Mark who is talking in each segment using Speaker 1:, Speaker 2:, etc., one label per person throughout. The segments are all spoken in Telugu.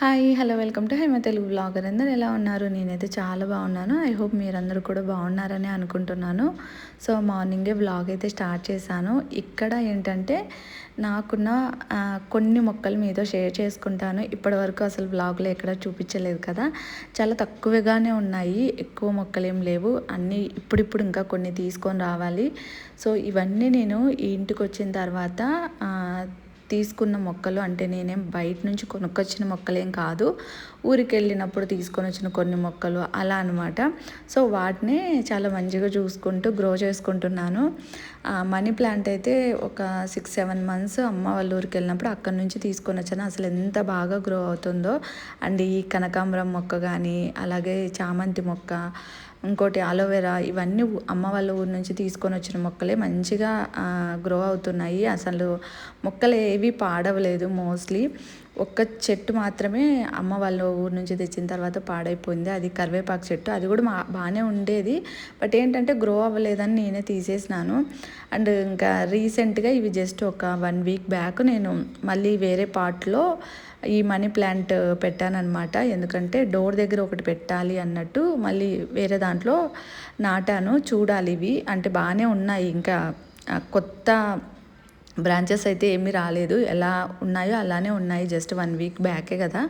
Speaker 1: Hi hello welcome to Hema Telugu blogger. అందరు ఎలా ఉన్నారు? నేనైతే చాలా బాగున్నాను. ఐ హోప్ మీరందరూ కూడా బాగున్నారని అనుకుంటున్నాను. సో మార్నింగే బ్లాగ్ అయితే స్టార్ట్ చేశాను. ఇక్కడ ఏంటంటే నాకున్న కొన్ని మొక్కలు మీతో షేర్ చేసుకుంటాను. ఇప్పటివరకు అసలు బ్లాగ్లో ఎక్కడ చూపించలేదు కదా, చాలా తక్కువగానే ఉన్నాయి, ఎక్కువ మొక్కలు ఏం లేవు. అన్నీ ఇప్పుడిప్పుడు ఇంకా కొన్ని తీసుకొని రావాలి. సో ఇవన్నీ నేను ఈ ఇంటికి వచ్చిన తర్వాత తీసుకున్న మొక్కలు, అంటే నేనేం బయట నుంచి కొనుక్కొచ్చిన మొక్కలేం కాదు, ఊరికి వెళ్ళినప్పుడు తీసుకొని వచ్చిన కొన్ని మొక్కలు అలా అనమాట. సో వాటిని చాలా మంచిగా చూసుకుంటూ గ్రో చేసుకుంటున్నాను. మనీ ప్లాంట్ అయితే ఒక 6-7 మంత్స్ అమ్మ వాళ్ళ ఊరికి వెళ్ళినప్పుడు అక్కడ నుంచి తీసుకొని వచ్చాను. అసలు ఎంత బాగా గ్రో అవుతుందో. అండ్ ఈ కనకాంబరం మొక్క కానీ, అలాగే చామంతి మొక్క, ఇంకోటి అలోవెరా, ఇవన్నీ అమ్మ వాళ్ళ ఊరి నుంచి తీసుకొని వచ్చిన మొక్కలే మంచిగా గ్రో అవుతున్నాయి. అసలు మొక్కలు ఏవి పాడవలేదు. మోస్ట్లీ ఒక్క చెట్టు మాత్రమే అమ్మ వాళ్ళ ఊరు నుంచి తెచ్చిన తర్వాత పాడైపోయింది. అది కరివేపాకు చెట్టు. అది కూడా బాగానే ఉండేది, బట్ ఏంటంటే గ్రో అవ్వలేదని నేనే తీసేసినాను. అండ్ ఇంకా రీసెంట్గా ఇవి జస్ట్ ఒక 1 వీక్ బ్యాక్ నేను మళ్ళీ వేరే పార్ట్లో ఈ మనీ ప్లాంట్ పెట్టానన్నమాట. ఎందుకంటే డోర్ దగ్గర ఒకటి పెట్టాలి అన్నట్టు మళ్ళీ వేరే దాంట్లో నాటాను. చూడాలి, ఇవి అంటే బాగానే ఉన్నాయి, ఇంకా కొత్త బ్రాంచెస్ అయితే ఏమీ రాలేదు, ఎలా ఉన్నాయో అలానే ఉన్నాయి. జస్ట్ 1 వీక్ బ్యాకే కదా,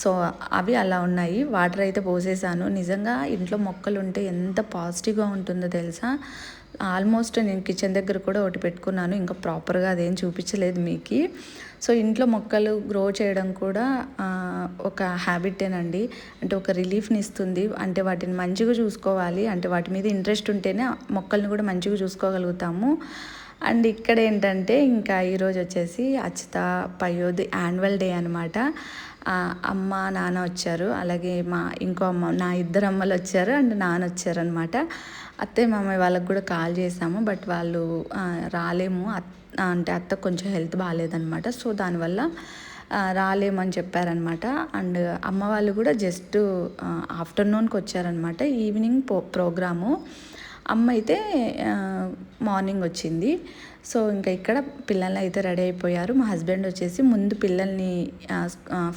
Speaker 1: సో అవి అలా ఉన్నాయి. వాటర్ అయితే పోసేసాను. నిజంగా ఇంట్లో మొక్కలు ఉంటే ఎంత పాజిటివ్గా ఉంటుందో తెలుసా. ఆల్మోస్ట్ నేను కిచెన్ దగ్గర కూడా ఒకటి పెట్టుకున్నాను, ఇంకా ప్రాపర్గా అదేం చూపించలేదు మీకు. సో ఇంట్లో మొక్కలు గ్రో చేయడం కూడా ఒక హ్యాబిటేనండి. అంటే ఒక రిలీఫ్ని ఇస్తుంది. అంటే వాటిని మంచిగా చూసుకోవాలి, అంటే వాటి మీద ఇంట్రెస్ట్ ఉంటేనే మొక్కల్ని కూడా మంచిగా చూసుకోగలుగుతాము. అండ్ ఇక్కడ ఏంటంటే ఇంకా ఈరోజు వచ్చేసి అచ్యుత పయోది యాన్యువల్ డే అనమాట. అమ్మ నాన్న వచ్చారు, అలాగే ఇంకో అమ్మ, నా ఇద్దరు అమ్మలు వచ్చారు అండ్ నాన్న వచ్చారు అనమాట. అత్తయ్య మామయ్య వాళ్ళకి కూడా కాల్ చేసాము, బట్ వాళ్ళు రాలేము, అంటే అత్త కొంచెం హెల్త్ బాగాలేదనమాట. సో దానివల్ల రాలేమని చెప్పారనమాట. అండ్ అమ్మ వాళ్ళు కూడా జస్ట్ ఆఫ్టర్నూన్కి వచ్చారనమాట. Evening programme. అమ్మ అయితే మార్నింగ్ వచ్చింది. సో ఇంకా ఇక్కడ పిల్లలు అయితే రెడీ అయిపోయారు. మా హస్బెండ్ వచ్చేసి ముందు పిల్లల్ని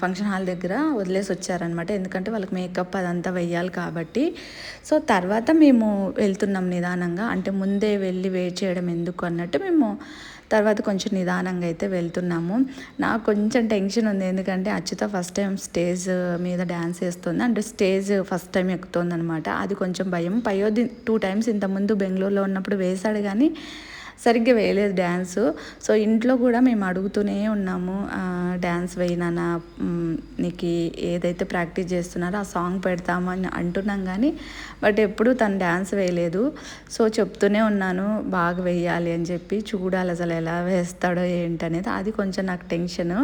Speaker 1: ఫంక్షన్ హాల్ దగ్గర వదిలేసి వచ్చారనమాట, ఎందుకంటే వాళ్ళకి మేకప్ అదంతా వెయ్యాలి కాబట్టి. సో తర్వాత మేము వెళ్తున్నాం నిదానంగా, అంటే ముందే వెళ్ళి వెయిట్ చేయడం ఎందుకు అన్నట్టు మేము తర్వాత కొంచెం నిదానంగా అయితే వెళ్తున్నాము. నాకు కొంచెం టెన్షన్ ఉంది, ఎందుకంటే అచ్యుత ఫస్ట్ టైం స్టేజ్ మీద డ్యాన్స్ వేస్తుంది, అంటే స్టేజ్ ఫస్ట్ టైం ఎక్కుతుంది అనమాట. అది కొంచెం భయం. పయోది 2 times ఇంతకుముందు బెంగళూరులో ఉన్నప్పుడు వేశాడు, కానీ సరిగ్గా వేయలేదు డ్యాన్సు. సో ఇంట్లో కూడా మేము అడుగుతూనే ఉన్నాము, డ్యాన్స్ వేయినా, నీకు ఏదైతే ప్రాక్టీస్ చేస్తున్నారో ఆ సాంగ్ పెడతామని అంటున్నాం, కానీ బట్ ఎప్పుడు తను డ్యాన్స్ వేయలేదు. సో చెప్తూనే ఉన్నాను బాగా వేయాలి అని చెప్పి. చూడాలి అసలు ఎలా వేస్తాడో ఏంటనేది, అది కొంచెం నాకు టెన్షను.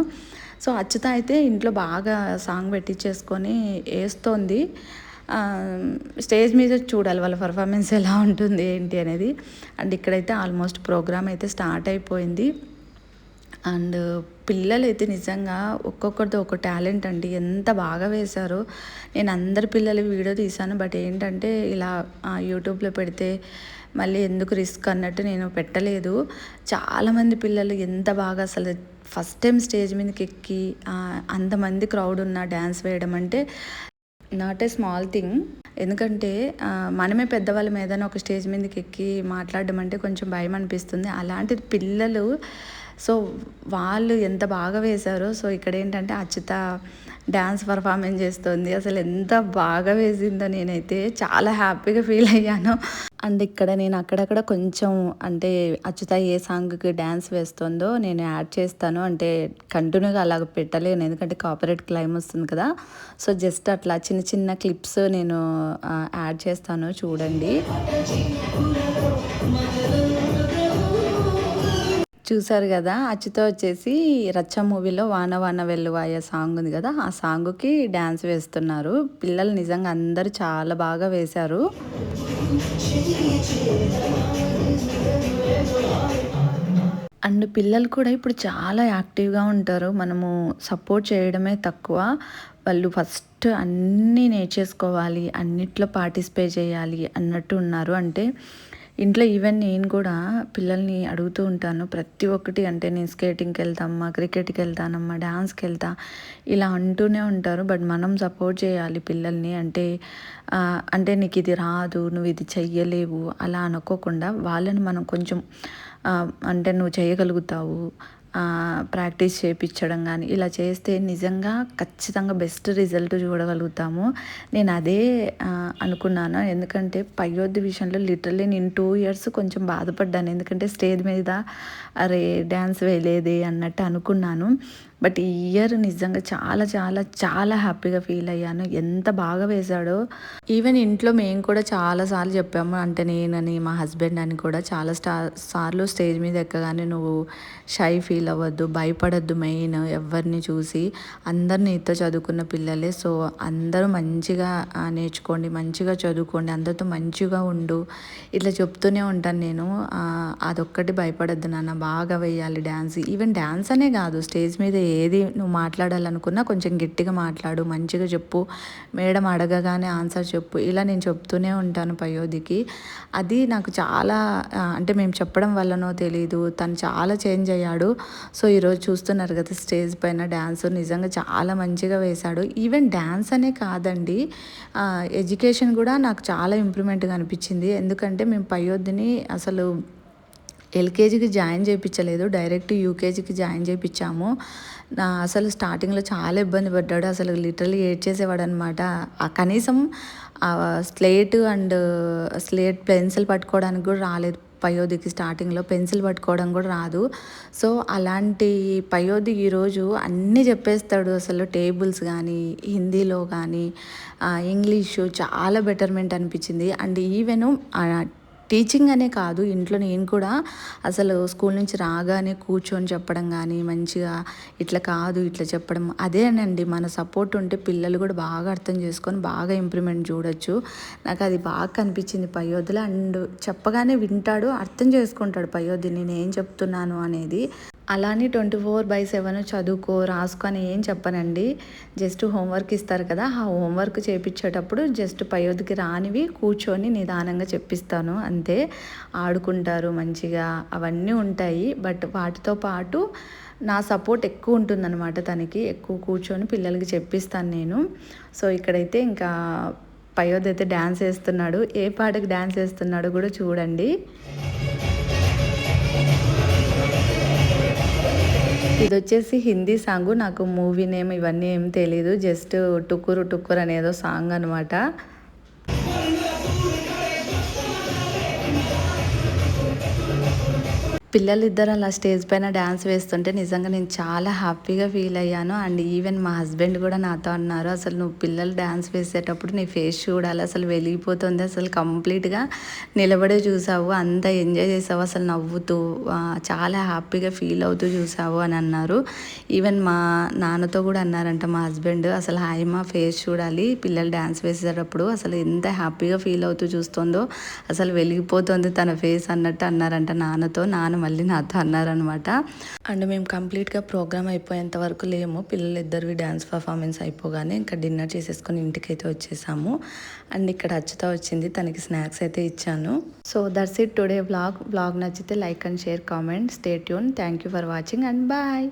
Speaker 1: సో అచ్యుత అయితే ఇంట్లో బాగా సాంగ్ పెట్టించేసుకొని వేస్తోంది. స్టేజ్ మీద చూడాలి వాళ్ళ పర్ఫార్మెన్స్ ఎలా ఉంటుంది ఏంటి అనేది. అండ్ ఇక్కడైతే ఆల్మోస్ట్ ప్రోగ్రామ్ అయితే స్టార్ట్ అయిపోయింది. అండ్ పిల్లలు అయితే నిజంగా ఒక్కొక్కరితో ఒక టాలెంట్ అండి, ఎంత బాగా వేశారో. నేను అందరి పిల్లలు వీడియో తీశాను, బట్ ఏంటంటే ఇలా యూట్యూబ్లో పెడితే మళ్ళీ ఎందుకు రిస్క్ అన్నట్టు నేను పెట్టలేదు. చాలామంది పిల్లలు ఎంత బాగా, అసలు ఫస్ట్ టైం స్టేజ్ మీదకి ఎక్కి అంతమంది క్రౌడ్ ఉన్న డ్యాన్స్ వేయడం అంటే నాట్ ఏ స్మాల్ థింగ్. ఎందుకంటే మనమే పెద్దవాళ్ళ మీదనే ఒక స్టేజ్ మీదకి ఎక్కి మాట్లాడడం అంటే కొంచెం భయం అనిపిస్తుంది. అలాంటిది పిల్లలు, సో వాళ్ళు ఎంత బాగా వేశారో. సో ఇక్కడ ఏంటంటే అచ్యుత డ్యాన్స్ పర్ఫార్మెన్స్ చేస్తుంది. అసలు ఎంత బాగా వేసిందో, నేనైతే చాలా హ్యాపీగా ఫీల్ అయ్యాను. అండ్ ఇక్కడ నేను అక్కడక్కడ కొంచెం, అంటే అచ్యుత ఏ సాంగ్కి డ్యాన్స్ వేస్తుందో నేను యాడ్ చేస్తాను, అంటే కంటిన్యూగా అలాగ పెట్టలేను, ఎందుకంటే కాపరేట్ క్లైమ్ వస్తుంది కదా. సో జస్ట్ అట్లా చిన్న చిన్న క్లిప్స్ నేను యాడ్ చేస్తాను, చూడండి. చూసారు కదా, అచ్యుత వచ్చేసి రచ్చ మూవీలో వాన వాన వెల్లువాయ సాంగ్ ఉంది కదా, ఆ సాంగ్కి డ్యాన్స్ వేస్తున్నారు. పిల్లలు నిజంగా అందరూ చాలా బాగా వేశారు. అండ్ పిల్లలు కూడా ఇప్పుడు చాలా యాక్టివ్గా ఉంటారు. మనము సపోర్ట్ చేయడమే తక్కువ, వాళ్ళు ఫస్ట్ అన్నీ నేర్చేసుకోవాలి, అన్నిట్లో పార్టిసిపేట్ చేయాలి అన్నట్టు ఉన్నారు. అంటే ఇంట్లో ఈవెన్ నేను కూడా పిల్లల్ని అడుగుతూ ఉంటాను ప్రతి ఒక్కటి. అంటే నేను స్కేటింగ్కి వెళ్తామమ్మా, క్రికెట్కి వెళ్తానమ్మా, డాన్స్కి వెళ్తా ఇలా అంటూనే ఉంటారు. బట్ మనం సపోర్ట్ చేయాలి పిల్లల్ని. అంటే నీకు ఇది రాదు, నువ్వు ఇది చెయ్యలేవు అలా అనుకోకుండా వాళ్ళని మనం కొంచెం అంటే నువ్వు చేయగలుగుతావు ప్రాక్టీస్ చేయించడం కానీ ఇలా చేస్తే నిజంగా ఖచ్చితంగా బెస్ట్ రిజల్ట్ చూడగలుగుతాము. నేను అదే అనుకున్నాను. ఎందుకంటే పయ్యోద్ది విషయంలో లిటరల్లీ నేను 2 years కొంచెం బాధపడ్డాను. ఎందుకంటే స్టేజ్ మీద అరే డ్యాన్స్ వేయలేదే అన్నట్టు అనుకున్నాను. బట్ ఈ ఇయర్ నిజంగా చాలా చాలా చాలా హ్యాపీగా ఫీల్ అయ్యాను. ఎంత బాగా వేశాడో. ఈవెన్ ఇంట్లో మేము కూడా చాలాసార్లు చెప్పాము. అంటే నేనని మా హస్బెండ్ అని కూడా చాలా సార్లు స్టేజ్ మీద ఎక్కగానే నువ్వు షై ఫీల్ అవ్వద్దు, భయపడద్దు. మెయిన్ ఎవరిని చూసి అందరు నీతో చదువుకున్న పిల్లలే. సో అందరూ మంచిగా నేర్చుకోండి, మంచిగా చదువుకోండి, అందరితో మంచిగా ఉండు ఇట్లా చెప్తూనే ఉంటాను నేను. అదొక్కటి భయపడద్దు నాన్న, బాగా వేయాలి డ్యాన్స్. ఈవెన్ డ్యాన్స్ అనే కాదు, స్టేజ్ మీద ఏది నువ్వు మాట్లాడాలనుకున్నా కొంచెం గట్టిగా మాట్లాడు, మంచిగా చెప్పు, మేడం అడగగానే ఆన్సర్ చెప్పు, ఇలా నేను చెప్తూనే ఉంటాను పయోధికి. అది నాకు చాలా అంటే మేము చెప్పడం వల్లనో తెలీదు తను చాలా చేంజ్ అయ్యాడు. సో ఈరోజు చూస్తున్నారు కదా స్టేజ్ పైన డ్యాన్స్ నిజంగా చాలా మంచిగా వేశాడు. ఈవెన్ డ్యాన్స్ అనే కాదండి, ఎడ్యుకేషన్ కూడా నాకు చాలా ఇంప్రూవ్మెంట్గా అనిపించింది. ఎందుకంటే మేము పయోధిని అసలు ఎల్కేజీకి జాయిన్ చేయించలేదు, డైరెక్ట్ యూకేజీకి జాయిన్ చేయించాము. అసలు స్టార్టింగ్లో చాలా ఇబ్బంది పడ్డాడు. అసలు లిటరల్లీ ఏడ్చేసేవాడు అనమాట. కనీసం స్లేట్ పెన్సిల్ పట్టుకోవడానికి కూడా రాలేదు పయోధికి. స్టార్టింగ్లో పెన్సిల్ పట్టుకోవడం కూడా రాదు. సో అలాంటి పయోధి ఈరోజు అన్నీ చెప్పేస్తాడు. అసలు టేబుల్స్ కానీ, హిందీలో కానీ, ఇంగ్లీషు చాలా బెటర్మెంట్ అనిపించింది. అండ్ ఈవెను టీచింగ్ అనే కాదు, ఇంట్లో నేను కూడా అసలు స్కూల్ నుంచి రాగానే కూర్చొని చెప్పడం కానీ, మంచిగా ఇట్లా కాదు ఇట్లా చెప్పడం, అదేనండి మన సపోర్ట్ ఉంటే పిల్లలు కూడా బాగా అర్థం చేసుకొని బాగా ఇంప్రూవ్మెంట్ చూడొచ్చు. నాకు అది బాగా కనిపించింది పయోధిలో. అండ్ చెప్పగానే వింటాడు, అర్థం చేసుకుంటాడు పయోధి నేను ఏం చెప్తున్నాను అనేది. అలానే 24/7 చదువుకో, రాసుకో అని ఏం చెప్పనండి. జస్ట్ హోంవర్క్ ఇస్తారు కదా, ఆ హోంవర్క్ చేయించేటప్పుడు జస్ట్ పయోధికి రానివి కూర్చొని నిదానంగా చెప్పిస్తాను అంతే. ఆడుకుంటారు మంచిగా, అవన్నీ ఉంటాయి. బట్ వాటితో పాటు నా సపోర్ట్ ఎక్కువ ఉంటుందన్నమాట. తనకి ఎక్కువ కూర్చొని పిల్లలకి చెప్పిస్తాను నేను. సో ఇక్కడైతే ఇంకా పయోధి అయితే డ్యాన్స్ వేస్తున్నాడు. ఏ పాటకి డ్యాన్స్ వేస్తున్నాడో కూడా చూడండి. ఇది వచ్చేసి హిందీ సాంగ్. నాకు మూవీ నేమ్ ఇవన్నీ ఏం తెలీదు. జస్ట్ టుకురు టుకురు అనేదో సాంగ్ అనమాట. పిల్లలిద్దరు అలా స్టేజ్ పైన డ్యాన్స్ వేస్తుంటే నిజంగా నేను చాలా హ్యాపీగా ఫీల్ అయ్యాను. అండ్ ఈవెన్ మా హస్బెండ్ కూడా నాతో అన్నారు, అసలు నువ్వు పిల్లలు డ్యాన్స్ వేసేటప్పుడు నీ ఫేస్ చూడాలి, అసలు వెలిగిపోతుంది, అసలు కంప్లీట్గా నిలబడే చూసావు, అంత ఎంజాయ్ చేసావు, అసలు నవ్వుతూ చాలా హ్యాపీగా ఫీల్ అవుతూ చూసావు అని అన్నారు. ఈవెన్ మా నాన్నతో కూడా అన్నారంట మా హస్బెండ్, అసలు హాయిమా ఫేస్ చూడాలి పిల్లలు డ్యాన్స్ వేసేటప్పుడు, అసలు ఎంత హ్యాపీగా ఫీల్ అవుతూ చూస్తుందో, అసలు వెలిగిపోతుంది తన ఫేస్ అన్నట్టు అన్నారంట నాన్నతో. నాన్న మళ్ళీ నాతో అన్నారనమాట. అండ్ మేము కంప్లీట్గా ప్రోగ్రామ్ అయిపోయేంత వరకు లేము. పిల్లలు ఇద్దరివి డ్యాన్స్ పర్ఫార్మెన్స్ అయిపోగానే ఇంకా డిన్నర్ చేసేసుకొని ఇంటికైతే వచ్చేసాము. అండ్ ఇక్కడ అచ్చుతా వచ్చింది, తనకి స్నాక్స్ అయితే ఇచ్చాను. So that's it today vlog. నచ్చితే like and share, comment, stay tune. Thank you for watching and bye.